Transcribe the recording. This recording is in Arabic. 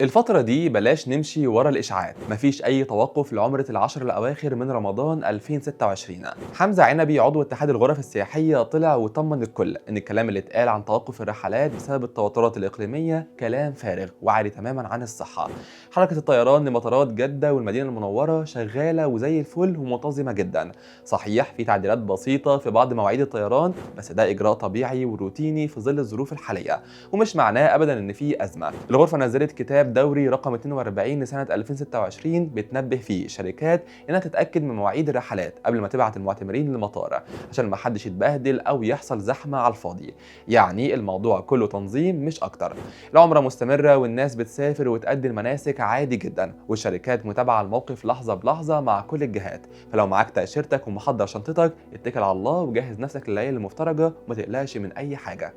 الفترة دي بلاش نمشي ورا الإشاعات، مفيش أي توقف لعمرة العشر الأواخر من رمضان 2026. حمزة عنبي عضو اتحاد الغرف السياحية طلع وطمن الكل إن الكلام اللي اتقال عن توقف الرحلات بسبب التوترات الإقليمية كلام فارغ وعاري تماما عن الصحة. حركة الطيران لمطارات جدة والمدينة المنورة شغالة وزي الفل ومنتظمة جدا. صحيح في تعديلات بسيطة في بعض مواعيد الطيران، بس ده إجراء طبيعي وروتيني في ظل الظروف الحالية، ومش معناه أبدا إن في أزمة. الغرفة نزلت كتاب دوري رقم 42 لسنة 2026 بتنبه فيه الشركات إنها تتأكد من مواعيد الرحلات قبل ما تبعت المعتمرين للمطار، عشان ما حدش يتبهدل أو يحصل زحمة على الفاضي. يعني الموضوع كله تنظيم مش أكتر. العمرة مستمرة والناس بتسافر وتأدي المناسك عادي جدا، والشركات متابعة الموقف لحظة بلحظة مع كل الجهات. فلو معاك تأشيرتك ومحضر شنطتك اتكل على الله وجهز نفسك لليالي المفترجة وما تقلقش من أي حاجة.